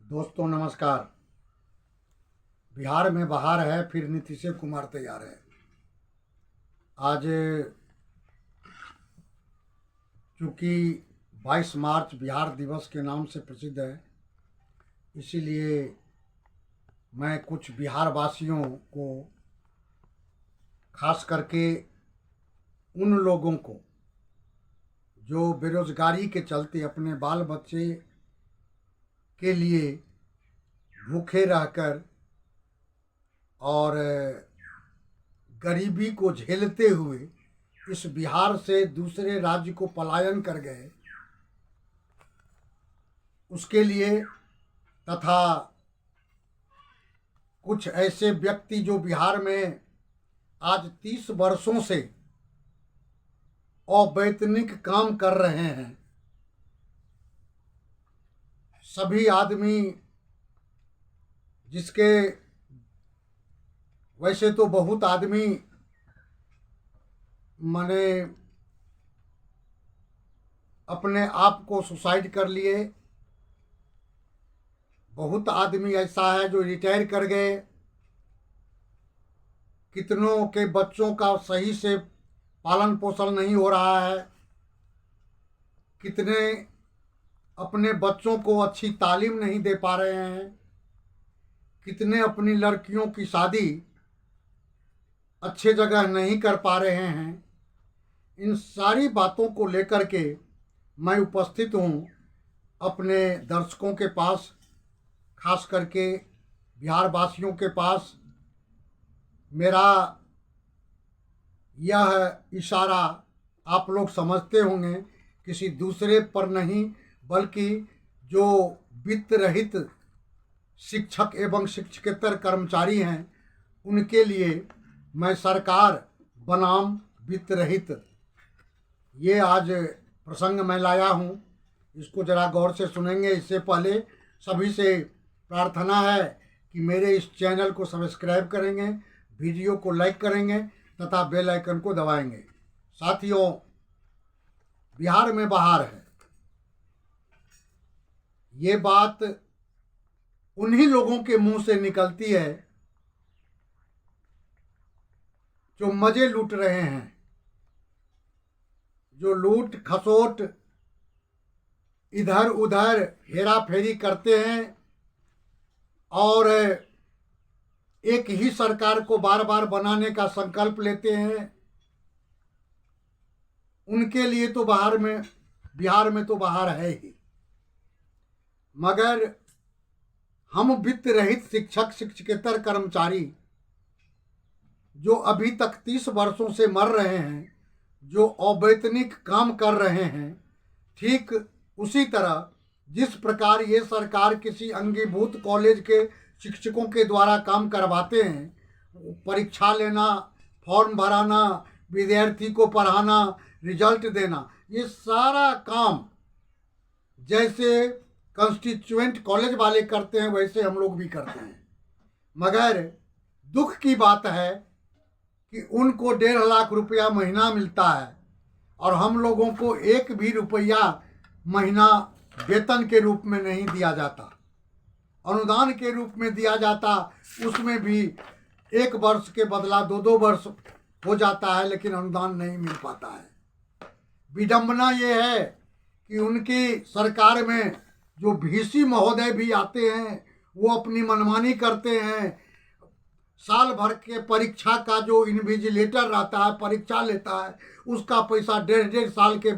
दोस्तों नमस्कार। बिहार में बहार है, फिर नीतीश कुमार तैयार है। आज चूँकि 22 मार्च बिहार दिवस के नाम से प्रसिद्ध है, इसीलिए मैं कुछ बिहार वासियों को, खास करके उन लोगों को जो बेरोजगारी के चलते अपने बाल बच्चे के लिए भूखे रहकर और गरीबी को झेलते हुए इस बिहार से दूसरे राज्य को पलायन कर गए, उसके लिए, तथा कुछ ऐसे व्यक्ति जो बिहार में आज 30 वर्षों से अवैतनिक काम कर रहे हैं, सभी आदमी जिसके वैसे तो बहुत आदमी माने अपने आप को सुसाइड कर लिए, बहुत आदमी ऐसा है जो रिटायर कर गए, कितनों के बच्चों का सही से पालन पोषण नहीं हो रहा है, कितने अपने बच्चों को अच्छी तालीम नहीं दे पा रहे हैं, कितने अपनी लड़कियों की शादी अच्छे जगह नहीं कर पा रहे हैं। इन सारी बातों को लेकर के मैं उपस्थित हूँ अपने दर्शकों के पास, खास करके बिहार वासियों के पास। मेरा यह इशारा आप लोग समझते होंगे किसी दूसरे पर नहीं, बल्कि जो वित्त रहित शिक्षक एवं शिक्षकेतर कर्मचारी हैं उनके लिए मैं सरकार बनाम वित्त रहित ये आज प्रसंग मैं लाया हूँ। इसको ज़रा गौर से सुनेंगे। इससे पहले सभी से प्रार्थना है कि मेरे इस चैनल को सब्सक्राइब करेंगे, वीडियो को लाइक करेंगे तथा बेल आइकन को दबाएंगे। साथियों, बिहार में बहार है, ये बात उन्हीं लोगों के मुंह से निकलती है जो मजे लूट रहे हैं, जो लूट खसोट इधर उधर हेरा फेरी करते हैं और एक ही सरकार को बार बार बनाने का संकल्प लेते हैं। उनके लिए तो बिहार में तो बहार है ही, मगर हम वित्त रहित शिक्षक शिक्षकेतर कर्मचारी जो अभी तक 30 वर्षों से मर रहे हैं, जो अवैतनिक काम कर रहे हैं, ठीक उसी तरह जिस प्रकार ये सरकार किसी अंगीभूत कॉलेज के शिक्षकों के द्वारा काम करवाते हैं, परीक्षा लेना, फॉर्म भराना, विद्यार्थी को पढ़ाना, रिजल्ट देना, ये सारा काम जैसे कंस्टिट्यूएंट कॉलेज वाले करते हैं वैसे हम लोग भी करते हैं। मगर दुख की बात है कि उनको 1.5 लाख रुपया महीना मिलता है और हम लोगों को एक भी रुपया महीना वेतन के रूप में नहीं दिया जाता, अनुदान के रूप में दिया जाता। उसमें भी 1 वर्ष के बदला 2-2 वर्ष हो जाता है, लेकिन अनुदान नहीं मिल पाता है। विडंबना ये है कि उनकी सरकार में जो वीसी महोदय भी आते हैं वो अपनी मनमानी करते हैं। साल भर के परीक्षा का जो इन्विजिलेटर रहता है, परीक्षा लेता है, उसका पैसा 1.5 साल के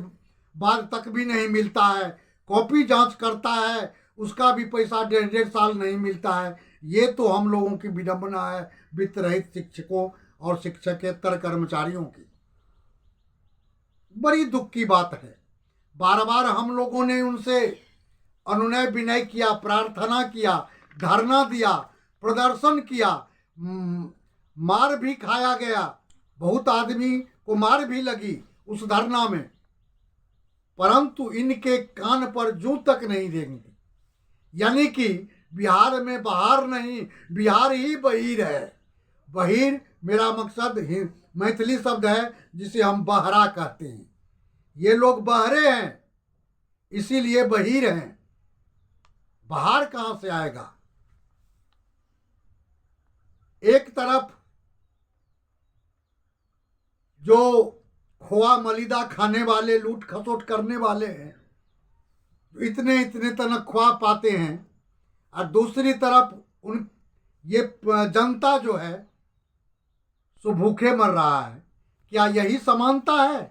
बाद तक भी नहीं मिलता है। कॉपी जांच करता है, उसका भी पैसा 1.5 साल नहीं मिलता है। ये तो हम लोगों की विडंबना है, वित्त रहित शिक्षकों और शिक्षकेतर कर्मचारियों की। बड़ी दुख की बात है। बार बार हम लोगों ने उनसे अनुनय विनय किया, प्रार्थना किया, धरना दिया, प्रदर्शन किया, मार भी खाया गया, बहुत आदमी को मार भी लगी उस धरना में, परंतु इनके कान पर जूं तक नहीं देंगे। यानी कि बिहार में बहार नहीं, बिहार ही बहिर है। बहिर मेरा मकसद मैथिली शब्द है जिसे हम बहरा कहते हैं। ये लोग बहरे हैं, इसीलिए बहिर हैं। बाहर कहाँ से आएगा? एक तरफ जो खोआ मलिदा खाने वाले, लूट खसोट करने वाले हैं, इतने इतने तनख्वाह पाते हैं, और दूसरी तरफ उन ये जनता जो है सो भूखे मर रहा है। क्या यही समानता है?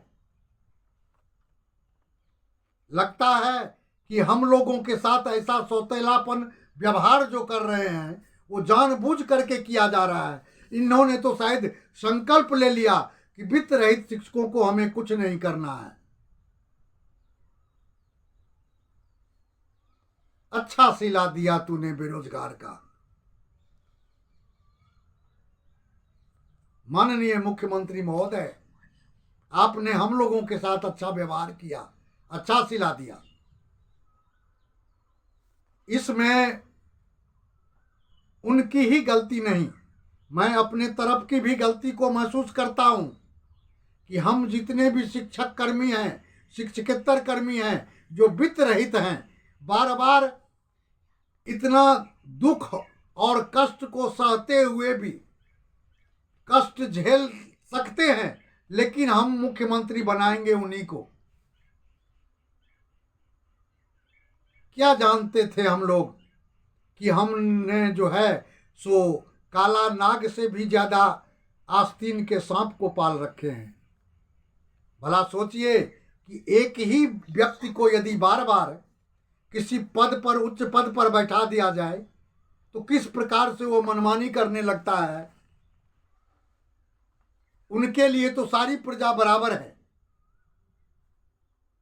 लगता है कि हम लोगों के साथ ऐसा सौतेलापन व्यवहार जो कर रहे हैं वो जानबूझ करके किया जा रहा है। इन्होंने तो शायद संकल्प ले लिया कि वित्त रहित शिक्षकों को हमें कुछ नहीं करना है। अच्छा सिला दिया तूने बेरोजगार का। माननीय मुख्यमंत्री महोदय, आपने हम लोगों के साथ अच्छा व्यवहार किया, अच्छा सिला दिया। इसमें उनकी ही गलती नहीं, मैं अपने तरफ की भी गलती को महसूस करता हूं कि हम जितने भी शिक्षक कर्मी हैं, शिक्षकेतर कर्मी हैं जो वित्त रहित हैं, बार बार इतना दुख और कष्ट को सहते हुए भी कष्ट झेल सकते हैं, लेकिन हम मुख्यमंत्री बनाएंगे उन्हीं को। क्या जानते थे हम लोग कि हमने जो है सो काला नाग से भी ज्यादा आस्तीन के सांप को पाल रखे हैं। भला सोचिए कि एक ही व्यक्ति को यदि बार बार किसी पद पर, उच्च पद पर बैठा दिया जाए तो किस प्रकार से वो मनमानी करने लगता है। उनके लिए तो सारी प्रजा बराबर है,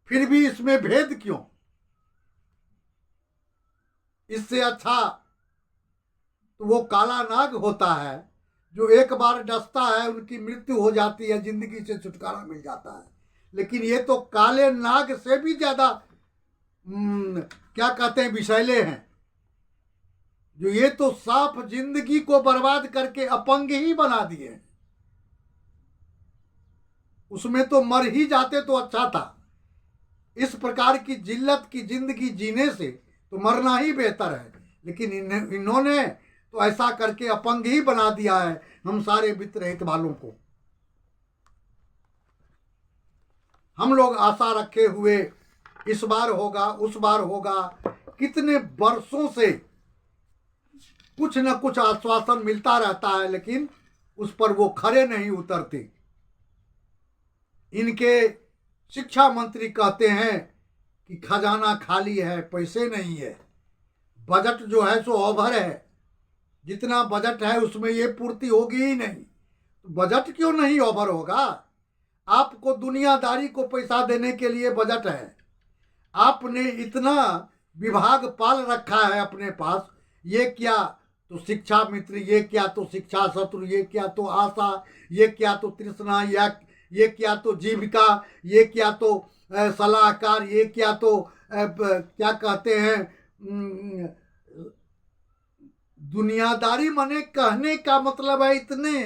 फिर भी इसमें भेद क्यों? इससे अच्छा तो वो काला नाग होता है जो एक बार डसता है, उनकी मृत्यु हो जाती है, जिंदगी से छुटकारा मिल जाता है। लेकिन ये तो काले नाग से भी ज्यादा क्या कहते हैं, विषैले हैं, जो ये तो साफ जिंदगी को बर्बाद करके अपंग ही बना दिए। उसमें तो मर ही जाते तो अच्छा था। इस प्रकार की जिल्लत की जिंदगी जीने से तो मरना ही बेहतर है, लेकिन इन्होंने तो ऐसा करके अपंग ही बना दिया है हम सारे वित्त रहित वालों को। हम लोग आशा रखे हुए इस बार होगा, उस बार होगा, कितने वर्षों से कुछ न कुछ आश्वासन मिलता रहता है, लेकिन उस पर वो खरे नहीं उतरते। इनके शिक्षा मंत्री कहते हैं कि खजाना खाली है, पैसे नहीं है, बजट जो है सो ओवर है, जितना बजट है उसमें ये पूर्ति होगी ही नहीं। तो बजट क्यों नहीं ओवर होगा? आपको दुनियादारी को पैसा देने के लिए बजट है। आपने इतना विभाग पाल रखा है अपने पास, ये क्या तो शिक्षा मित्र, ये क्या तो शिक्षा शत्रु, ये क्या तो आशा, ये क्या तो तृष्णा, या ये क्या तो जीविका, ये क्या तो सलाहकार, ये क्या तो क्या कहते हैं दुनियादारी। मने कहने का मतलब है इतने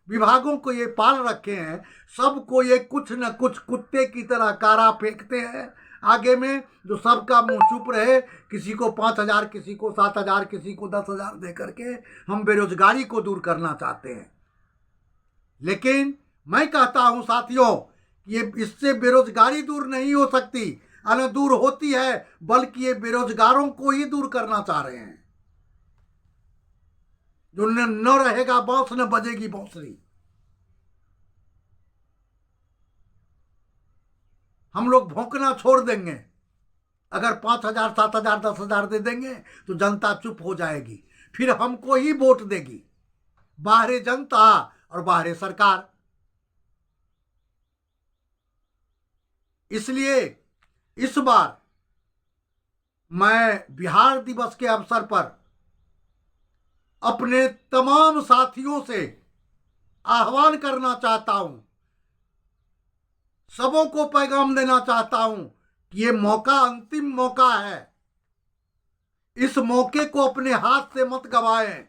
विभागों को ये पाल रखे हैं, सबको ये कुछ न कुछ कुत्ते की तरह कारा फेंकते हैं आगे में, जो सबका मुंह चुप रहे। किसी को 5,000, किसी को 7,000, किसी को 10,000 दे करके हम बेरोजगारी को दूर करना चाहते हैं। लेकिन मैं कहता हूं साथियों, ये इससे बेरोजगारी दूर नहीं हो सकती, न दूर होती है, बल्कि ये बेरोजगारों को ही दूर करना चाह रहे हैं। जो न रहेगा बांस, न बजेगी बांसुरी। हम लोग भौंकना छोड़ देंगे। अगर 5,000, 7,000, 10,000 दे देंगे तो जनता चुप हो जाएगी, फिर हमको ही वोट देगी, बाहरे जनता और बाहरे सरकार। इसलिए इस बार मैं बिहार दिवस के अवसर पर अपने तमाम साथियों से आह्वान करना चाहता हूं, सबों को पैगाम देना चाहता हूं कि ये मौका अंतिम मौका है। इस मौके को अपने हाथ से मत गवाएं।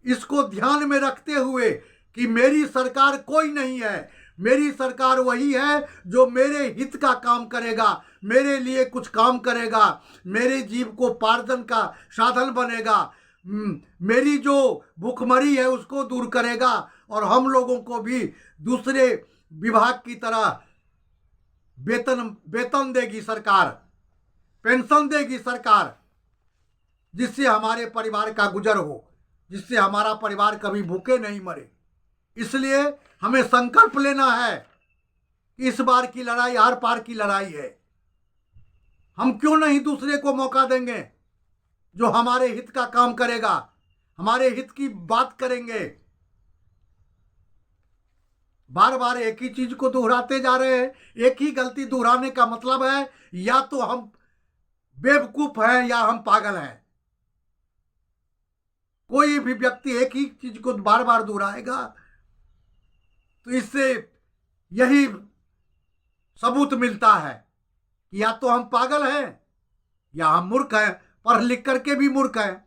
इसको ध्यान में रखते हुए कि मेरी सरकार कोई नहीं है, मेरी सरकार वही है जो मेरे हित का काम करेगा, मेरे लिए कुछ काम करेगा, मेरे जीविकोपार्जन का साधन बनेगा, मेरी जो भूखमरी है उसको दूर करेगा, और हम लोगों को भी दूसरे विभाग की तरह वेतन देगी सरकार, पेंशन देगी सरकार, जिससे हमारे परिवार का गुजर हो, जिससे हमारा परिवार कभी भूखे नहीं मरे। इसलिए हमें संकल्प लेना है कि इस बार की लड़ाई आर पार की लड़ाई है। हम क्यों नहीं दूसरे को मौका देंगे जो हमारे हित का काम करेगा, हमारे हित की बात करेंगे। बार बार एक ही चीज को दोहराते जा रहे हैं। एक ही गलती दोहराने का मतलब है या तो हम बेवकूफ हैं या हम पागल हैं। कोई भी व्यक्ति एक ही चीज को बार बार दोहराएगा तो इससे यही सबूत मिलता है कि या तो हम पागल हैं या हम मूर्ख हैं, पढ़ लिख करके भी मूर्ख हैं,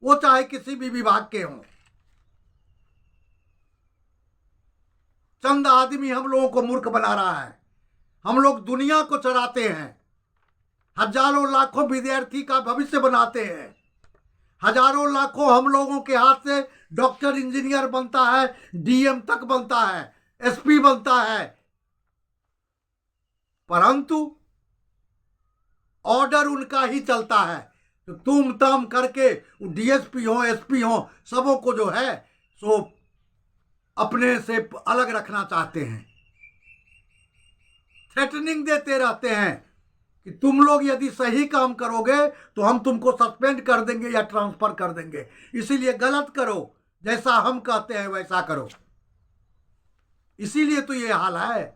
वो चाहे किसी भी विभाग के हों। चंद आदमी हम लोगों को मूर्ख बना रहा है। हम लोग दुनिया को चढ़ाते हैं, हजारों लाखों विद्यार्थी का भविष्य बनाते हैं, हजारों लाखों हम लोगों के हाथ से डॉक्टर इंजीनियर बनता है, डीएम तक बनता है, एसपी बनता है, परंतु ऑर्डर उनका ही चलता है। तो तुम तम करके डीएसपी हो, एसपी हो, सबों को जो है सो अपने से अलग रखना चाहते हैं, थ्रेटनिंग देते रहते हैं कि तुम लोग यदि सही काम करोगे तो हम तुमको सस्पेंड कर देंगे या ट्रांसफर कर देंगे, इसीलिए गलत करो, जैसा हम कहते हैं वैसा करो। इसीलिए तो ये हाल है।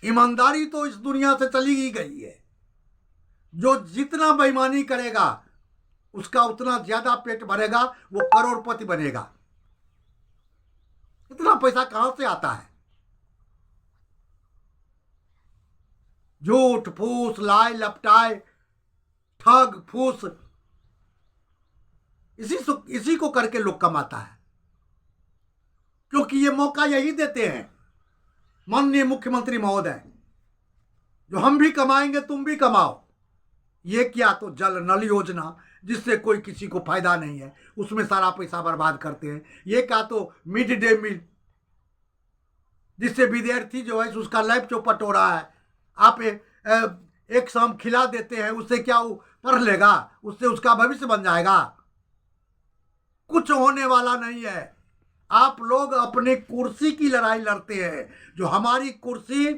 ईमानदारी तो इस दुनिया से चली ही गई है। जो जितना बेईमानी करेगा उसका उतना ज्यादा पेट भरेगा, वो करोड़पति बनेगा। इतना पैसा कहां से आता है? झूठ फूस, लाई लपटाए, ठग फूस, इसी को करके लोग कमाता है। क्योंकि ये मौका यही देते हैं माननीय मुख्यमंत्री महोदय, जो हम भी कमाएंगे तुम भी कमाओ। ये क्या तो जल नल योजना, जिससे कोई किसी को फायदा नहीं है, उसमें सारा पैसा बर्बाद करते हैं। ये क्या तो मिड डे मील, जिससे विद्यार्थी जो है उसका लाइफ चौपट हो रहा है। आप एक शाम खिला देते हैं, उससे क्या वो पढ़ लेगा? उससे उसका भविष्य बन जाएगा? कुछ होने वाला नहीं है। आप लोग अपने कुर्सी की लड़ाई लड़ते हैं, जो हमारी कुर्सी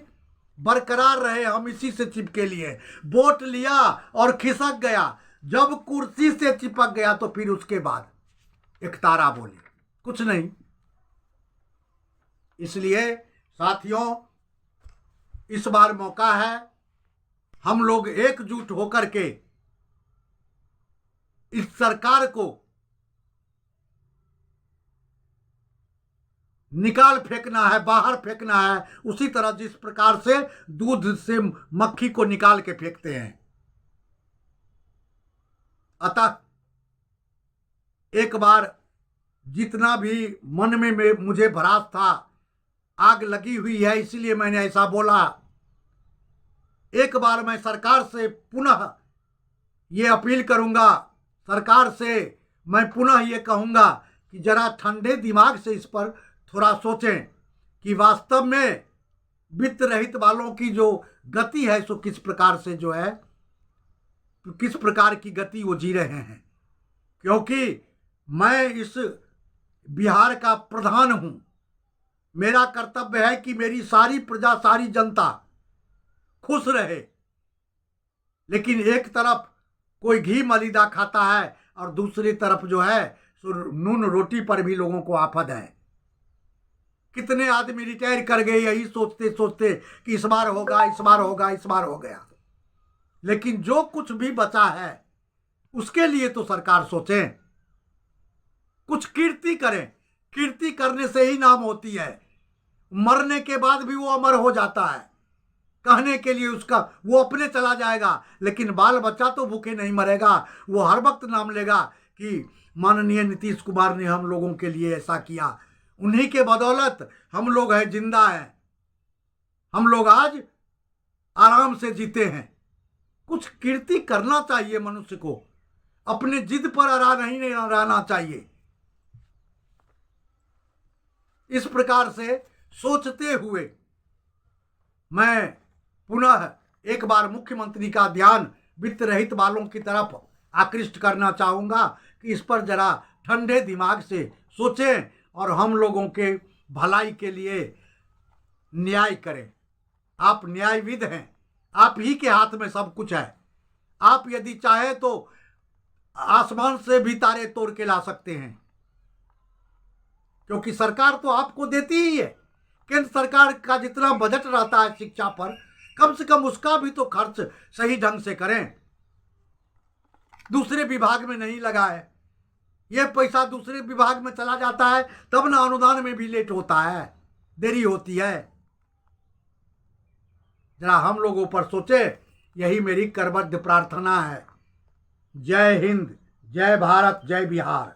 बरकरार रहे, हम इसी से चिपके लिए। वोट लिया और खिसक गया, जब कुर्सी से चिपक गया तो फिर उसके बाद एक तारा बोले, कुछ नहीं। इसलिए साथियों, इस बार मौका है, हम लोग एकजुट होकर के इस सरकार को निकाल फेंकना है, बाहर फेंकना है, उसी तरह जिस प्रकार से दूध से मक्खी को निकाल के फेंकते हैं। अतः एक बार जितना भी मन में मुझे भड़ास था, आग लगी हुई है, इसीलिए मैंने ऐसा बोला। एक बार मैं सरकार से पुनः ये अपील करूंगा, सरकार से मैं पुनः ये कहूंगा कि जरा ठंडे दिमाग से इस पर थोड़ा सोचें कि वास्तव में वित्त रहित वालों की जो गति है सो किस प्रकार से जो है, किस प्रकार की गति वो जी रहे हैं। क्योंकि मैं इस बिहार का प्रधान हूं, मेरा कर्तव्य है कि मेरी सारी प्रजा, सारी जनता खुश रहे। लेकिन एक तरफ कोई घी मलिदा खाता है और दूसरी तरफ जो है सो नून रोटी पर भी लोगों को आफत है। कितने आदमी रिटायर कर गए यही सोचते सोचते कि इस बार होगा, इस बार होगा, इस बार हो गया। लेकिन जो कुछ भी बचा है उसके लिए तो सरकार सोचे, कुछ कीर्ति करें। कीर्ति करने से ही नाम होती है, मरने के बाद भी वो अमर हो जाता है। कहने के लिए उसका वो अपने चला जाएगा, लेकिन बाल बच्चा तो भूखे नहीं मरेगा। वो हर वक्त नाम लेगा कि माननीय नीतीश कुमार ने हम लोगों के लिए ऐसा किया, उन्हीं के बदौलत हम लोग हैं, जिंदा हैं, हम लोग आज आराम से जीते हैं। कुछ कीर्ति करना चाहिए मनुष्य को, अपने जिद पर अड़ा नहीं रहना चाहिए। इस प्रकार से सोचते हुए मैं पुनः एक बार मुख्यमंत्री का ध्यान वित्त रहित वालों की तरफ आकृष्ट करना चाहूँगा कि इस पर जरा ठंडे दिमाग से सोचें और हम लोगों के भलाई के लिए न्याय करें। आप न्यायविद हैं, आप ही के हाथ में सब कुछ है। आप यदि चाहे तो आसमान से भी तारे तोड़ के ला सकते हैं, क्योंकि सरकार तो आपको देती ही है। केंद्र सरकार का जितना बजट रहता है शिक्षा पर, कम से कम उसका भी तो खर्च सही ढंग से करें। दूसरे विभाग में नहीं लगा है, ये पैसा दूसरे विभाग में चला जाता है, तब ना अनुदान में भी लेट होता है, देरी होती है। जरा हम लोगों पर सोचे, यही मेरी करबद्ध प्रार्थना है। जय हिंद, जय भारत, जय बिहार।